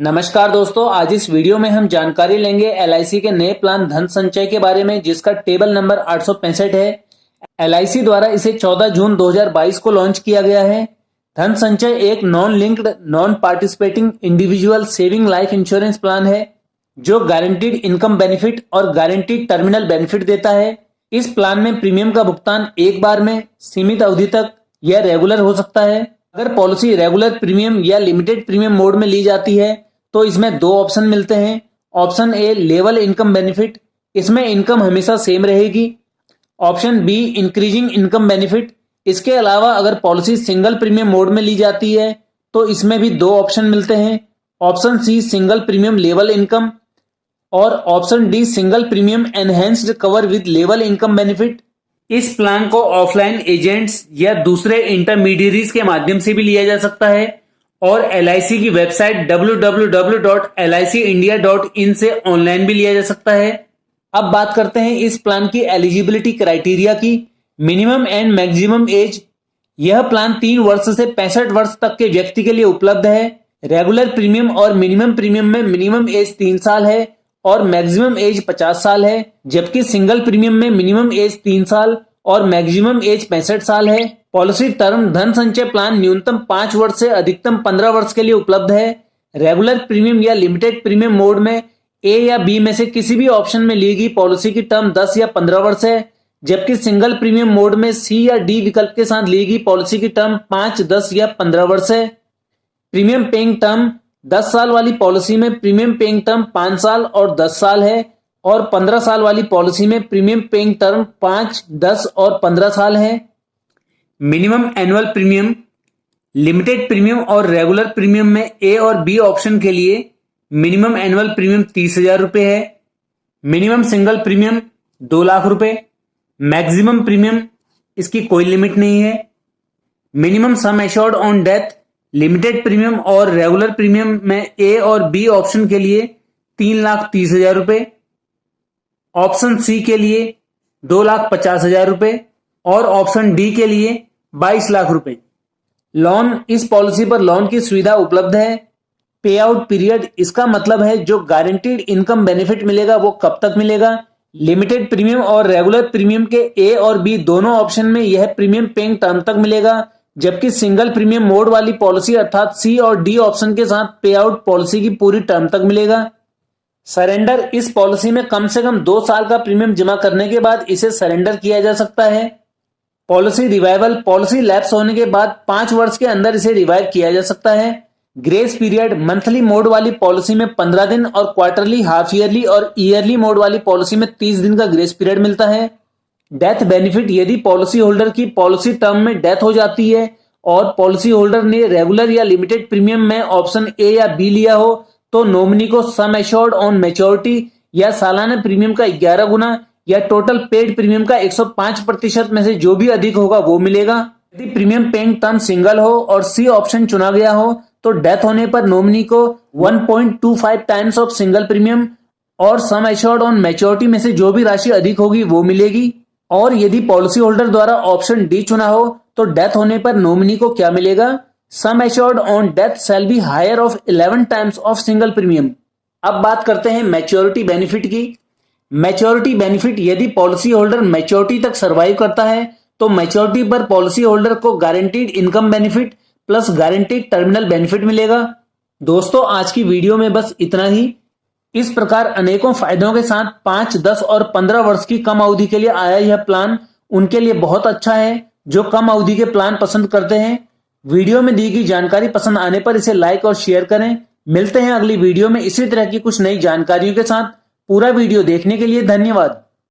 नमस्कार दोस्तों, आज इस वीडियो में हम जानकारी लेंगे एलआईसी के नए प्लान धन संचय के बारे में, जिसका टेबल नंबर 865 है। एलआईसी द्वारा इसे 14 जून 2022 को लॉन्च किया गया है। धन संचय एक non linked non participating individual saving life insurance plan है जो गारंटीड इनकम बेनिफिट और गारंटीड टर्मिनल बेनिफिट देता है। इस प्लान में प्रीमियम का भुगतान एक बार में सीमित अवधि तक या रेगुलर हो सकता है। अगर पॉलिसी रेगुलर प्रीमियम या लिमिटेड प्रीमियम मोड में ली जाती है तो इसमें दो ऑप्शन मिलते हैं। Option A level income benefit, इसमें इनकम हमेशा सेम रहेगी। Option be increasing income benefit. इसके अलावा अगर पॉलिसी सिंगल प्रीमियम मोड में ली जाती है तो इसमें भी दो ऑप्शन मिलते हैं। Option C single premium level income और option D single premium enhanced cover with level income benefit. इस प्लान को ऑफलाइन एजेंट्स या दूसरे इंटरमीडियरीज के माध्यम से भी लिया जा सकता है और एलआईसी की वेबसाइट www.licindia.in से ऑनलाइन भी लिया जा सकता है। अब बात करते हैं इस प्लान की एलिजिबिलिटी क्राइटेरिया की। मिनिमम एंड मैक्सिमम एज, यह प्लान 3 वर्ष से 65 वर्ष तक के व्यक्ति के लिए उपलब्ध है। रेगुलर प्रीमियम और मिनिमम प्रीमियम में मिनिमम एज 3 साल है और मैक्सिमम एज 50 साल है, जबकि सिंगल प्रीमियम में मिनिमम एज 3 साल और मैक्सिमम एज 65 साल है। पॉलिसी टर्म धन संचय प्लान न्यूनतम 5 वर्ष से अधिकतम 15 वर्ष के लिए उपलब्ध है। रेगुलर प्रीमियम या लिमिटेड प्रीमियम मोड में ए या बी में से किसी भी ऑप्शन में ली गई पॉलिसी की टर्म 10 या 15 वर्ष है, जबकि सिंगल प्रीमियम मोड में सी या डी विकल्प के साथ ली गई पॉलिसी की टर्म 5, 10 या 15 वर्ष है। प्रीमियम पेइंग टर्म 10 साल वाली पॉलिसी में प्रीमियम पेइंग टर्म 5 साल और 10 साल है और 15 साल वाली पॉलिसी में प्रीमियम पेइंग टर्म 5, 10 और 15 साल है। Minimum annual premium, limited premium और रेगुलर प्रीमियम में ए और बी ऑप्शन के लिए मिनिमम एनुअल प्रीमियम 30,000 रुपए है। मिनिमम सिंगल प्रीमियम 2 लाख रुपए। मैक्सिमम प्रीमियम इसकी कोई लिमिट नहीं है। Minimum some assured on death, limited premium और रेगुलर प्रीमियम में ए और बी ऑप्शन के लिए 3,30,000 रुपए। ऑप्शन सी के लिए 2,50,000 रुपए और ऑप्शन डी के लिए 22 लाख रुपए। लोन, इस पॉलिसी पर लोन की सुविधा उपलब्ध है। पे आउट पीरियड, इसका मतलब है जो गारंटीड इनकम बेनिफिट मिलेगा वो कब तक मिलेगा। लिमिटेड प्रीमियम और रेगुलर प्रीमियम के ए और बी दोनों ऑप्शन में यह प्रीमियम पेइंग टर्म तक मिलेगा, जबकि सिंगल प्रीमियम मोड वाली पॉलिसी अर्थात सी और डी ऑप्शन के साथ पे आउट पॉलिसी की पूरी टर्म तक मिलेगा। सरेंडर, इस पॉलिसी में कम से कम 2 साल का प्रीमियम जमा करने के बाद इसे सरेंडर किया जा सकता है। पॉलिसी रिवाइवल, पॉलिसी लैप्स होने के बाद 5 वर्ष के अंदर इसे रिवाइव किया जा सकता है। ग्रेस पीरियड, मंथली मोड वाली पॉलिसी में 15 दिन और क्वार्टरली, हाफ ईयरली और ईयरली मोड वाली पॉलिसी में 30 दिन का ग्रेस पीरियड मिलता है। डेथ बेनिफिट, यदि पॉलिसी होल्डर की पॉलिसी टर्म में डेथ हो जाती है और पॉलिसी होल्डर ने रेगुलर या लिमिटेड प्रीमियम में ऑप्शन ए या बी लिया हो तो नॉमिनी को सम एश्योर्ड ऑन मैच्योरिटी या सालाना प्रीमियम का 11 गुना या टोटल पेड प्रीमियम का 105% में से जो भी अधिक होगा वो मिलेगा। यदि प्रीमियम पेइंग टर्म सिंगल हो और सी ऑप्शन चुना गया हो तो डेथ होने पर नॉमिनी को 1.25 टाइम्स ऑफ सिंगल प्रीमियम और सम एश्योर्ड ऑन मैच्योरिटी में से जो भी राशि अधिक होगी वो मिलेगी। और यदि पॉलिसी होल्डर द्वारा ऑप्शन डी चुना हो तो डेथ होने पर नॉमिनी को क्या मिलेगा, sum assured on death shall be higher of 11 times of single premium. अब बात करते हैं मैच्योरिटी बेनिफिट की। मैच्योरिटी बेनिफिट, यदि पॉलिसी होल्डर मैच्योरिटी तक सर्वाइव करता है तो मैच्योरिटी पर पॉलिसी होल्डर को guaranteed income benefit plus guaranteed terminal benefit मिलेगा। दोस्तों, आज की वीडियो में बस इतना ही। इस प्रकार अनेकों फायदों के साथ 5, 10 और 15 वर्ष की कम अवधि के लिए आया यह प्लान उनके लिए बहुत अच्छा है जो कम अवधि के प्लान पसंद करते हैं। वीडियो में दी गई जानकारी पसंद आने पर इसे लाइक और शेयर करें। मिलते हैं अगली वीडियो में इसी तरह की कुछ नई जानकारियों के साथ। पूरा वीडियो देखने के लिए धन्यवाद।